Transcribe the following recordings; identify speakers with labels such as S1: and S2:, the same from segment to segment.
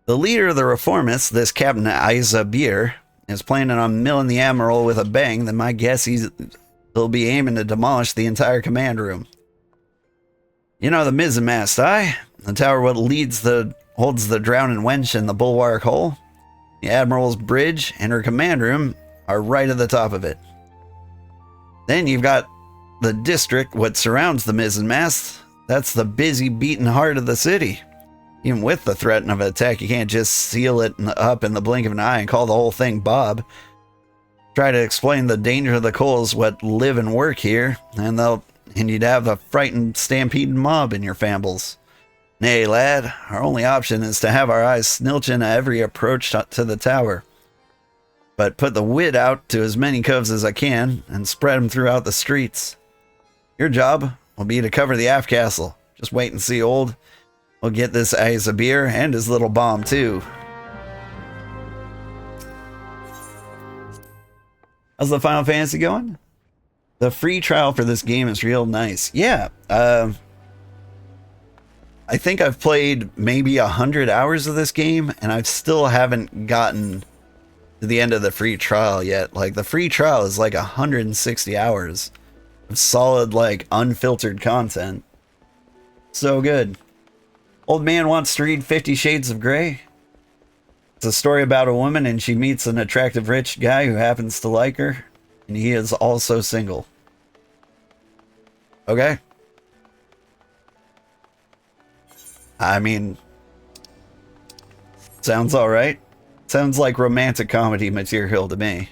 S1: The leader of the reformists, this Captain XIV, is planning on milling the Admiral with a bang, then my guess he'll be aiming to demolish the entire command room. You know the mizzenmast, aye? The tower what holds the drowning wench in the bulwark hole? The Admiral's bridge and her command room are right at the top of it. Then you've got the district what surrounds the mizzenmast. That's the busy beating heart of the city. Even with the threat of an attack, you can't just seal it up in the blink of an eye and call the whole thing Bob. Try to explain the danger of the coals what live and work here, and you'd have a frightened stampeding mob in your fambles. Nay, lad, our only option is to have our eyes snilching at every approach to the tower. But put the wit out to as many coves as I can, and spread them throughout the streets. Your job will be to cover the aft castle. Just wait and see, old. We'll get this ice a beer and his little bomb, too. How's the Final Fantasy going? The free trial for this game is real nice. Yeah, I think I've played maybe 100 hours of this game, and I still haven't gotten to the end of the free trial yet. Like, the free trial is like 160 hours of solid, like, unfiltered content. So good. Old man wants to read 50 Shades of Grey. It's a story about a woman and she meets an attractive rich guy who happens to like her, and he is also single. Okay. I mean, sounds alright. Sounds like romantic comedy material to me.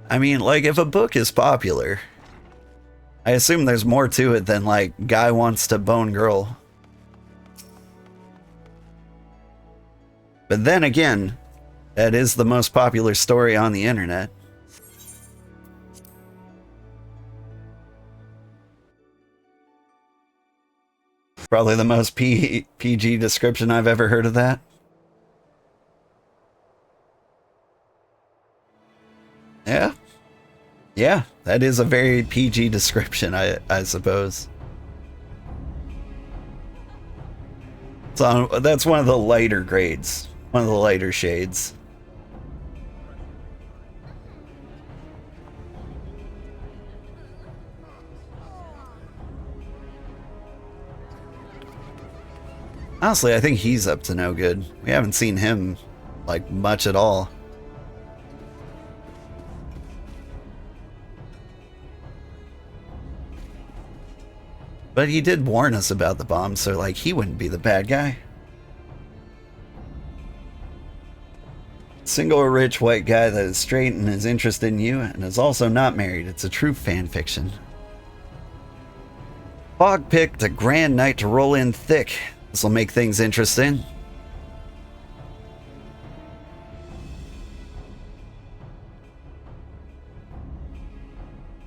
S1: I mean, like, if a book is popular, I assume there's more to it than, like, guy wants to bone girl. But then again, that is the most popular story on the internet. Probably the most PG description I've ever heard of that. Yeah. Yeah, that is a very PG description, I suppose. So that's one of the lighter grades. One of the lighter shades. Honestly, I think he's up to no good. We haven't seen him, like, much at all. But he did warn us about the bomb, so, like, he wouldn't be the bad guy. Single rich white guy that is straight and is interested in you and is also not married. It's a true fan fiction. Fog picked a grand night to roll in thick. This will make things interesting.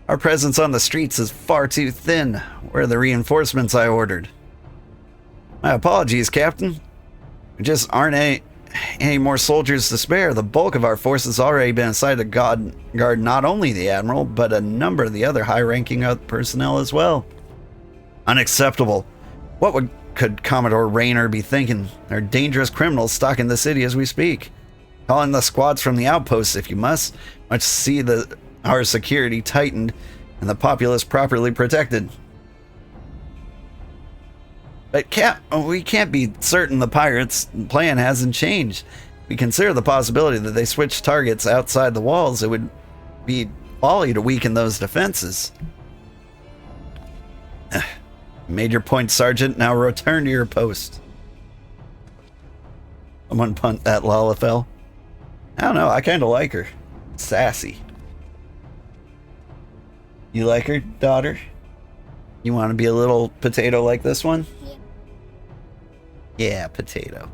S1: Our presence on the streets is far too thin. Where are the reinforcements I ordered? My apologies, Captain. There just aren't any more soldiers to spare. The bulk of our force has already been assigned to guard not only the Admiral, but a number of the other high-ranking personnel as well. Unacceptable. What could Commodore Rayner be thinking? There are dangerous criminals stalking the city as we speak. Call in the squads from the outposts if you must. Let's see our security tightened and the populace properly protected. But we can't be certain the pirates' plan hasn't changed. We consider the possibility that they switch targets outside the walls. It would be folly to weaken those defenses. Made your point, Sergeant. Now return to your post. Someone punt that Lalafell. I don't know. I kind of like her. Sassy. You like her, daughter? You want to be a little potato like this one? Yeah, potato.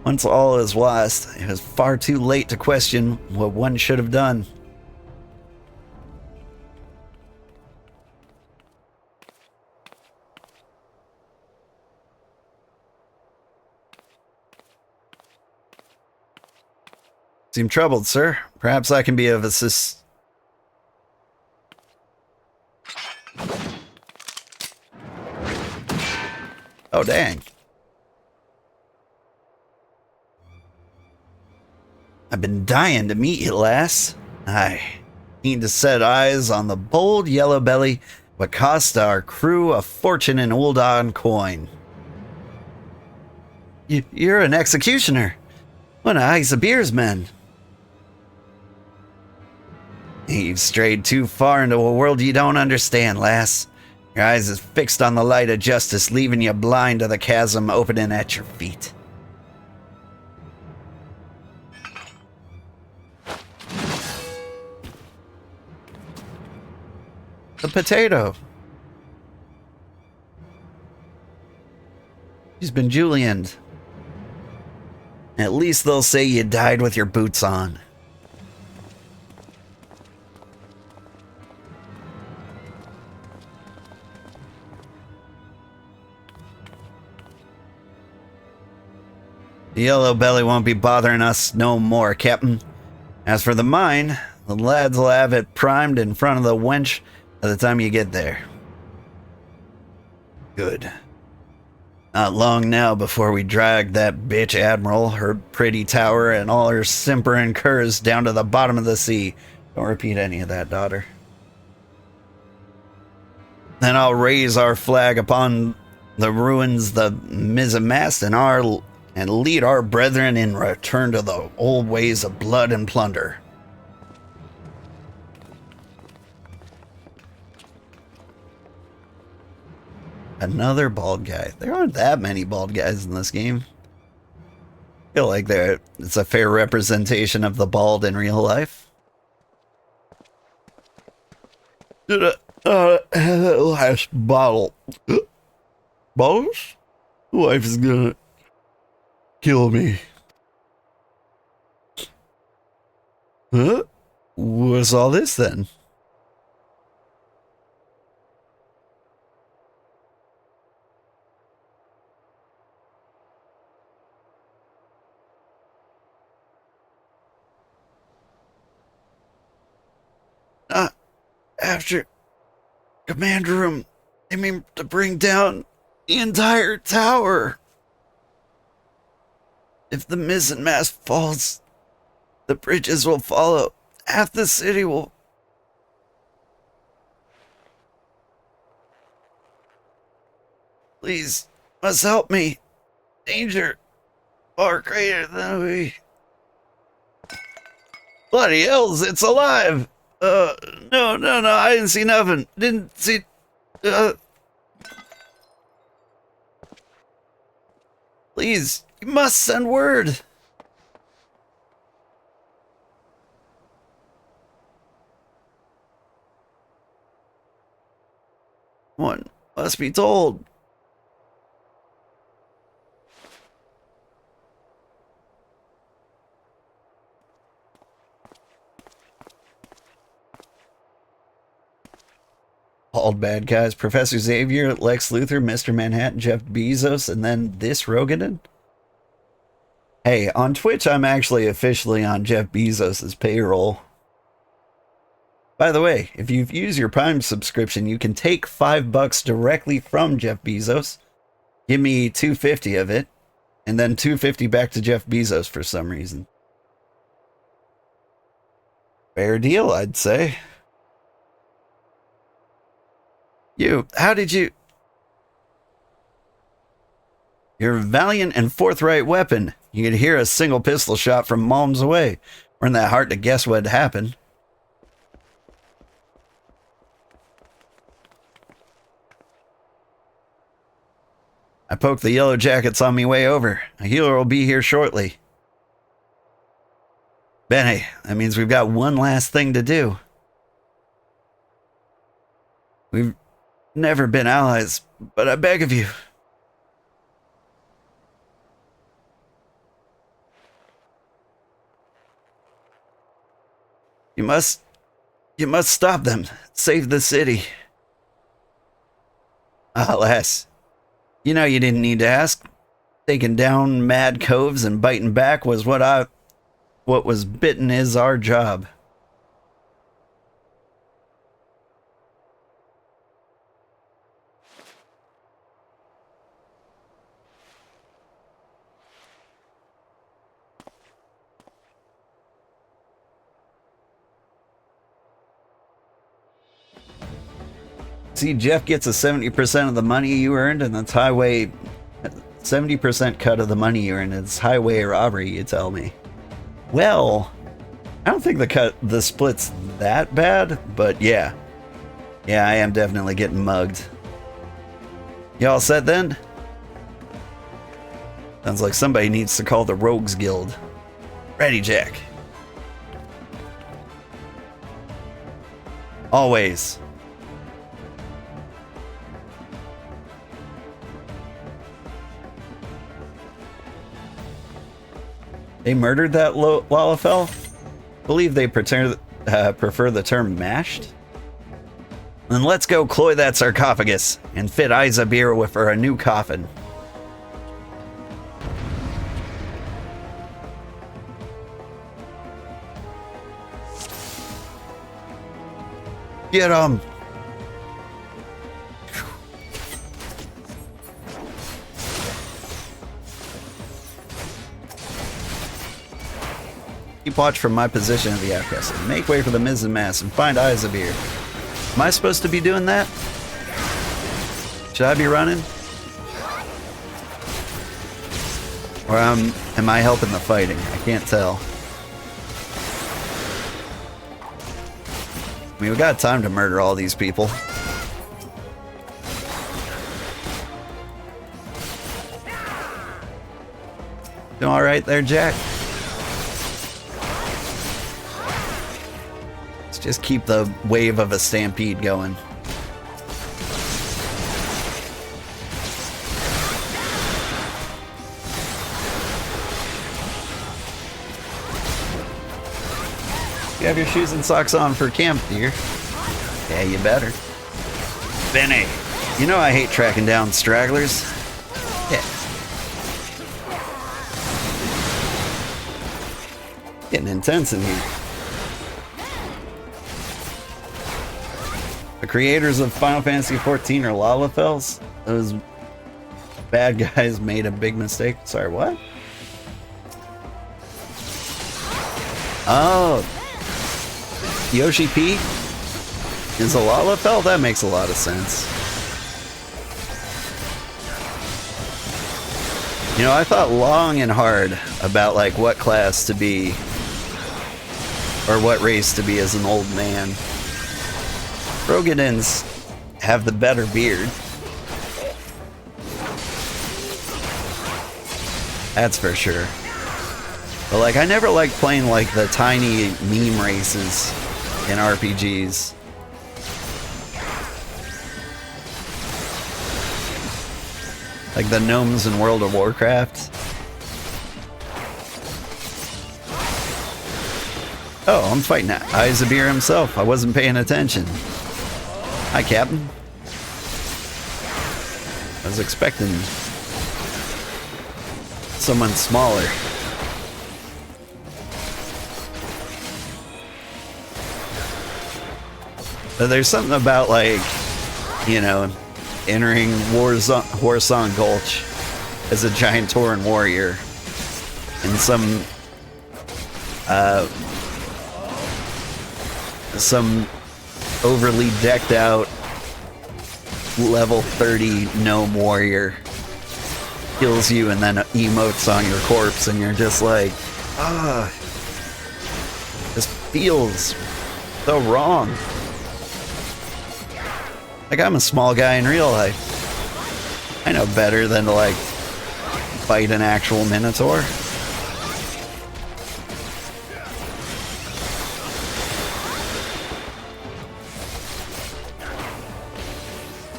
S1: Once all is lost, it was far too late to question what one should have done. Seem troubled, sir. Perhaps I can be of assist. Oh, dang. I've been dying to meet you, lass. I keen to set eyes on the bold yellow belly, what cost our crew a fortune in Uldon coin. You're an executioner. One of XIV's men. You've strayed too far into a world you don't understand, lass. Your eyes is fixed on the light of justice, leaving you blind to the chasm opening at your feet. The potato. She's been Julianed. At least they'll say you died with your boots on. The yellow belly won't be bothering us no more, Captain. As for the mine, the lads will have it primed in front of the wench by the time you get there. Good. Not long now before we drag that bitch Admiral, her pretty tower, and all her simpering curs down to the bottom of the sea. Don't repeat any of that, daughter. Then I'll raise our flag upon the ruins, the mizzenmast, and lead our brethren in return to the old ways of blood and plunder. Another bald guy. There aren't that many bald guys in this game. I feel like it's a fair representation of the bald in real life. Last bottle. Bottles? Wife is gonna kill me. Huh? What's all this then? After command room, they mean to bring down the entire tower. If the mizzenmast falls, the bridges will follow. Half the city will. Please, must help me. Danger far greater than we. Bloody hells, it's alive! No, I didn't see nothing. Didn't see, Please, you must send word. One must be told. Bald bad guys, Professor Xavier, Lex Luthor, Mr. Manhattan, Jeff Bezos, and then this Roganin? Hey, on Twitch, I'm actually officially on Jeff Bezos' payroll. By the way, if you use your Prime subscription, you can take $5 directly from Jeff Bezos, give me $250 of it, and then $250 back to Jeff Bezos for some reason. Fair deal, I'd say. How did you... Your valiant and forthright weapon. You could hear a single pistol shot from miles away. Weren't that hard to guess what'd happen. I poked the yellow jackets on me way over. A healer will be here shortly. Benny, that means we've got one last thing to do. We've never been allies, but I beg of you. You must stop them. Save the city. Alas, you know you didn't need to ask. Taking down mad coves and biting back was what was bitten is our job. See, Jeff gets a 70% of the money you earned, and that's highway 70% cut of the money you earned. It's highway robbery, you tell me. Well, I don't think the split's that bad, but yeah. Yeah, I am definitely getting mugged. You all set then? Sounds like somebody needs to call the Rogues Guild. Ready, Jack. Always. They murdered that Lalafell? Believe they prefer the term mashed? Then let's go cloy that sarcophagus and fit Izabir for a new coffin. Get 'em! Keep watch from my position of the outcast. Make way for the mizzen mass and find Izabir. Am I supposed to be doing that? Should I be running? Or am I helping the fighting? I can't tell. I mean, we got time to murder all these people. Doing all right there, Jack? Let's just keep the wave of a stampede going. You have your shoes and socks on for camp, dear. Yeah, you better. Benny, you know I hate tracking down stragglers. Yeah. Getting intense in here. The creators of Final Fantasy XIV are Lalafells. Those bad guys made a big mistake. Sorry, what? Oh. Yoshi P is a Lalafell? That makes a lot of sense. You know, I thought long and hard about like what class to be or what race to be as an old man. Rogadins have the better beard. That's for sure. But like, I never liked playing like the tiny meme races in RPGs. Like the gnomes in World of Warcraft. Oh, I'm fighting Izabir himself. I wasn't paying attention. Hi, Captain. I was expecting someone smaller. But there's something about, like, you know, entering Warsong Gulch as a giant Tauren warrior in some overly decked out level 30 gnome warrior kills you and then emotes on your corpse, and you're just like, this feels so wrong. Like, I'm a small guy in real life. I know better than to, like, fight an actual Minotaur.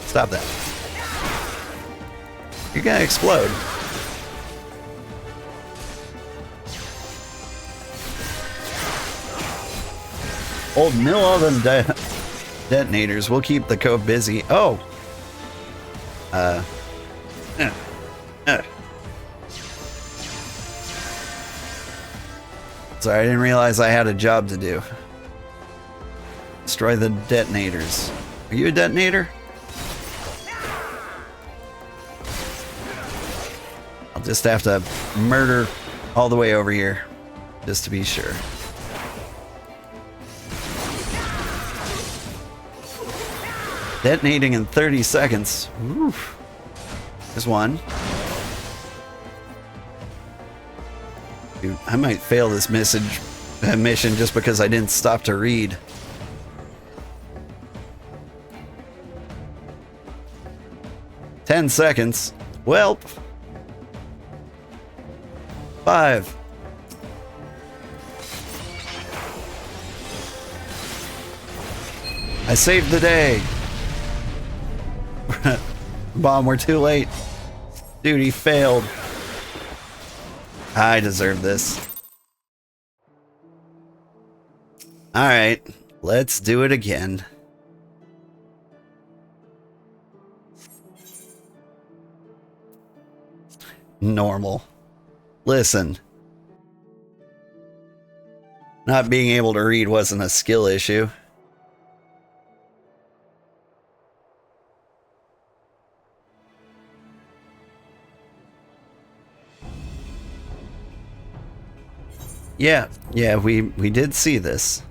S1: Stop that. You're gonna explode. Old mill all them detonators. We'll keep the cove busy. Oh. Sorry, I didn't realize I had a job to do. Destroy the detonators. Are you a detonator? I'll just have to murder all the way over here, just to be sure. Detonating in 30 seconds. Oof. There's one. Dude, I might fail this mission just because I didn't stop to read. "10 seconds. Welp. 5. I saved the day. Bomb, we're too late. Dude, he failed. I deserve this. Alright, let's do it again. Normal. Listen. Not being able to read wasn't a skill issue. Yeah, we did see this.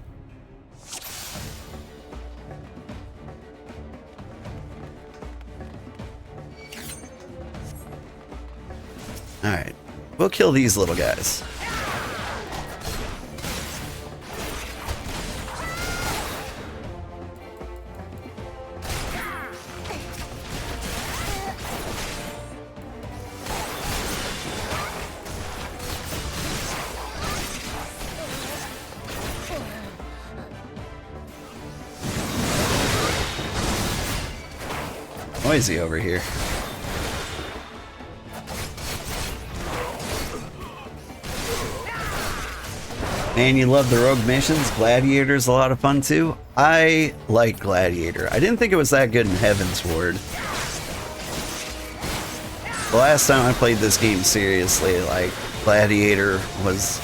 S1: Alright, we'll kill these little guys. Noisy over here. Man, you love the rogue missions. Gladiator's a lot of fun too. I like Gladiator. I didn't think it was that good in Heavensward. The last time I played this game seriously, like, Gladiator was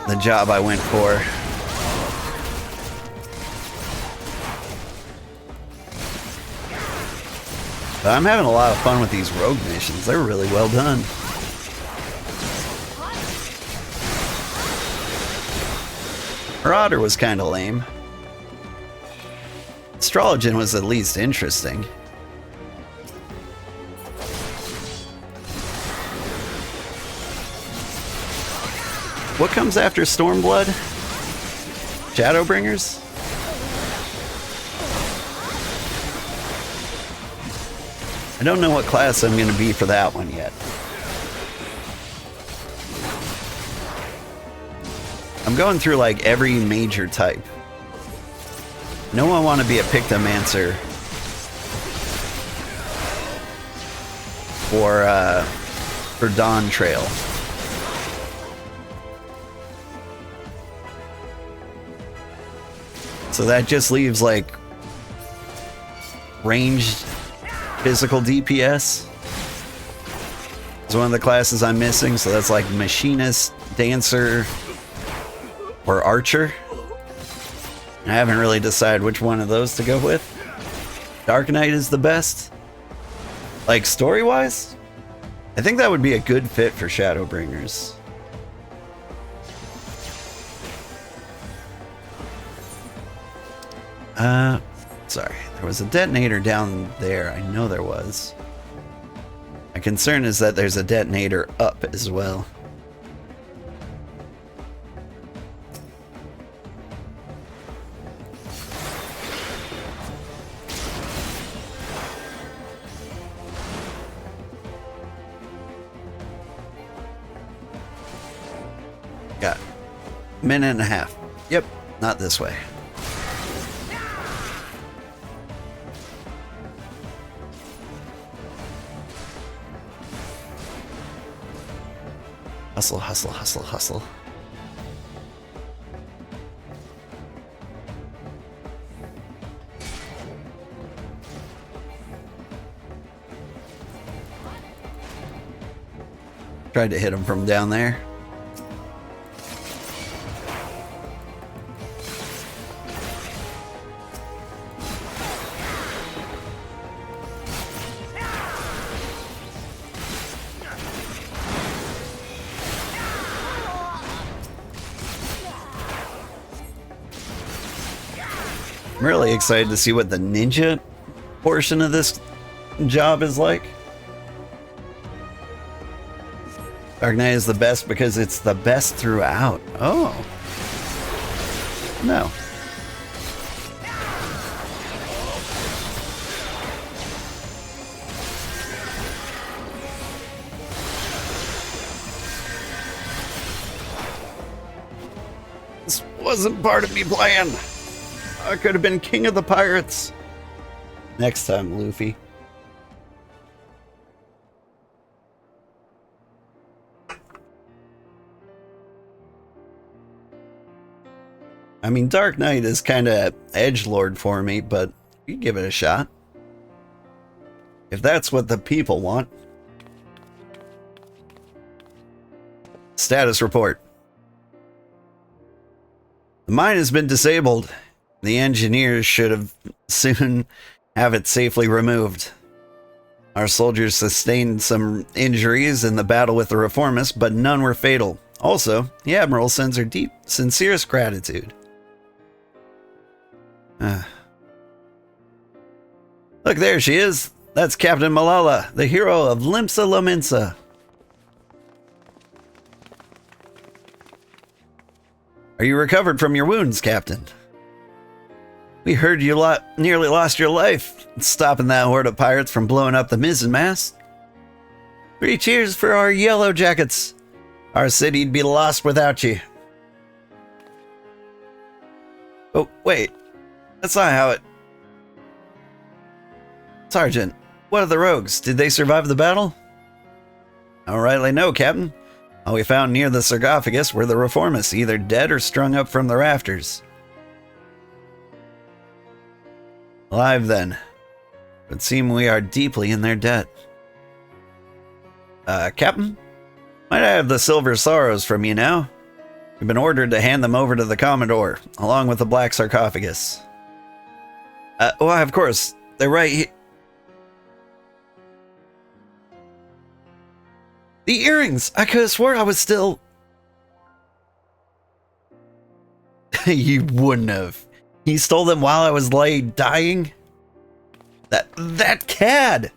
S1: the job I went for. But I'm having a lot of fun with these rogue missions. They're really well done. Marauder was kind of lame. Astrologian was at least interesting. What comes after Stormblood? Shadowbringers? I don't know what class I'm going to be for that one yet. I'm going through like every major type. No, I want to be a Pictomancer for Dawn Trail. So that just leaves like ranged physical DPS. It's one of the classes I'm missing, so that's like Machinist, Dancer, or Archer. I haven't really decided which one of those to go with. Dark Knight is the best. Like, story-wise, I think that would be a good fit for Shadowbringers. Sorry. There was a detonator down there. I know there was. My concern is that there's a detonator up as well. Got a minute and a half. Yep, not this way. Hustle, hustle, hustle, hustle. Tried to hit him from down there. I'm really excited to see what the ninja portion of this job is like. Dark Knight is the best because it's the best throughout. Oh. No. This wasn't part of me plan. I could have been king of the pirates. Next time, Luffy. I mean, Dark Knight is kind of edgelord for me, but you give it a shot. If that's what the people want. Status report. The mine has been disabled. The engineers should have soon have it safely removed. Our soldiers sustained some injuries in the battle with the reformists, but none were fatal. Also, the Admiral sends her deep, sincerest gratitude. Look, there she is. That's Captain Malala, the hero of Limsa Lominsa. Are you recovered from your wounds, Captain? We heard you nearly lost your life stopping that horde of pirates from blowing up the mizzenmast. 3 cheers for our yellow jackets. Our city'd be lost without you. Oh, wait. That's not how it... Sergeant, what of the rogues? Did they survive the battle? I don't rightly know, Captain. All we found near the sarcophagus were the reformists, either dead or strung up from the rafters. Alive, then. It would seem we are deeply in their debt. Captain? Might I have the silver sorrows from you now? We've been ordered to hand them over to the Commodore, along with the black sarcophagus. Why, of course. They're right here. The earrings! I could have sworn I was still... You wouldn't have. He stole them while I was dying? That cad!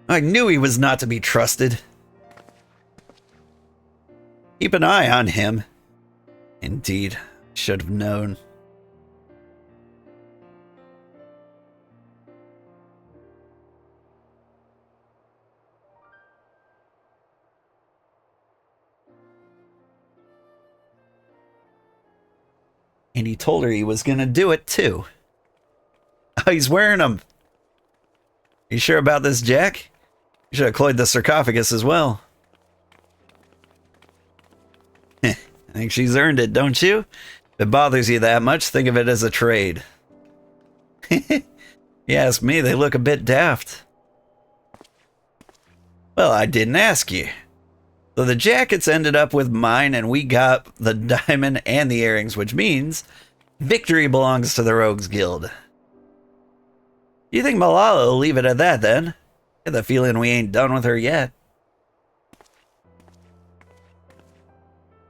S1: I knew he was not to be trusted. Keep an eye on him. Indeed, should have known. And he told her he was gonna do it too. Oh, he's wearing them. You sure about this, Jack? You should have cloyed the sarcophagus as well. I think she's earned it, don't you? If it bothers you that much, think of it as a trade. You ask me, they look a bit daft. Well, I didn't ask you. So the jackets ended up with mine, and we got the diamond and the earrings, which means victory belongs to the Rogues Guild. You think Malala will leave it at that, then? I get the feeling we ain't done with her yet.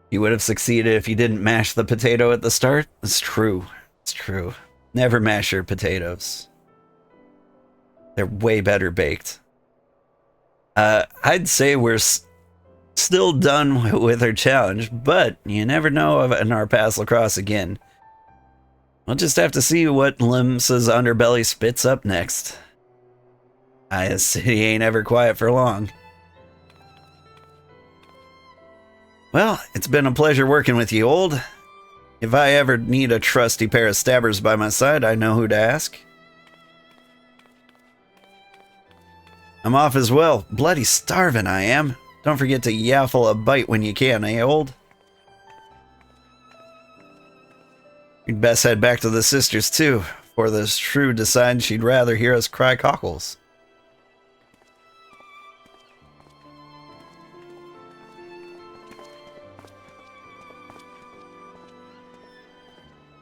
S1: You would have succeeded if you didn't mash the potato at the start? It's true. It's true. Never mash your potatoes. They're way better baked. I'd say we're still done with her challenge, but you never know if our paths will cross again. We'll just have to see what Limsa's underbelly spits up next. The city ain't ever quiet for long. Well, it's been a pleasure working with you, old. If I ever need a trusty pair of stabbers by my side, I know who to ask. I'm off as well. Bloody starving I am. Don't forget to yaffle a bite when you can, eh, old? We'd best head back to the sisters, too, before the shrew decides she'd rather hear us cry cockles.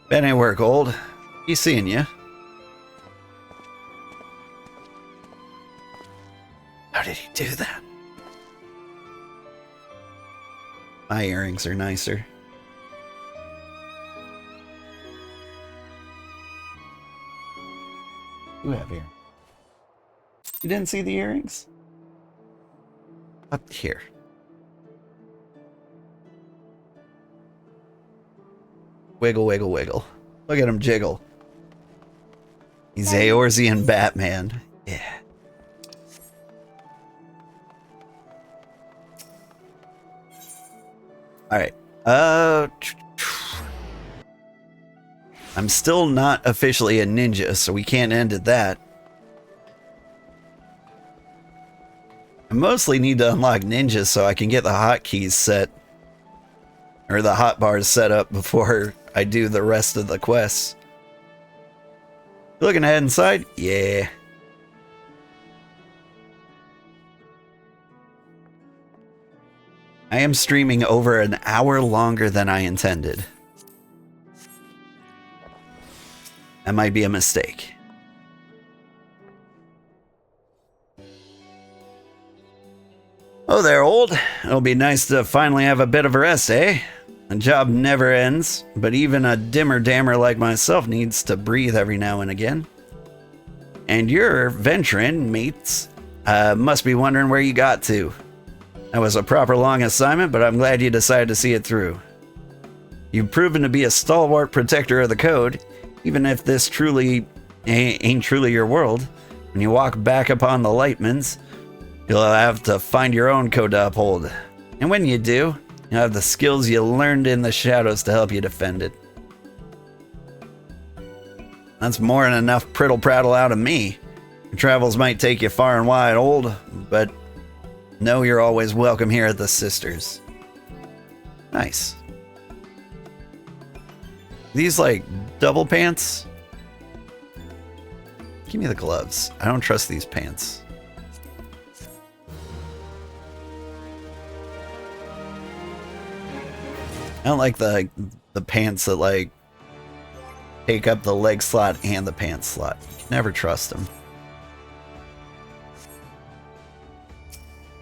S1: Been at work, old. Be seeing you. How did he do that? My earrings are nicer. You have earrings. You didn't see the earrings? Up here. Wiggle, wiggle, wiggle. Look at him jiggle. He's Eorzean Batman. Yeah. Alright. I'm still not officially a ninja, so we can't end at that. I mostly need to unlock ninjas so I can get the hotkeys set. Or the hotbars set up before I do the rest of the quests. Looking ahead inside? Yeah. I am streaming over an hour longer than I intended. That might be a mistake. Oh there, old. It'll be nice to finally have a bit of a rest, eh? The job never ends, but even a dimmer-dammer like myself needs to breathe every now and again. And your venturing mates must be wondering where you got to. That was a proper long assignment, but I'm glad you decided to see it through. You've proven to be a stalwart protector of the code, even if this truly ain't truly your world. When you walk back upon the Lightmans, you'll have to find your own code to uphold. And when you do, you'll have the skills you learned in the shadows to help you defend it. That's more than enough prittle-prattle out of me. Your travels might take you far and wide, old, but know you're always welcome here at the Sisters. Nice. These, like, double pants? Give me the gloves. I don't trust these pants. I don't like the pants that, like, take up the leg slot and the pants slot. Never trust them.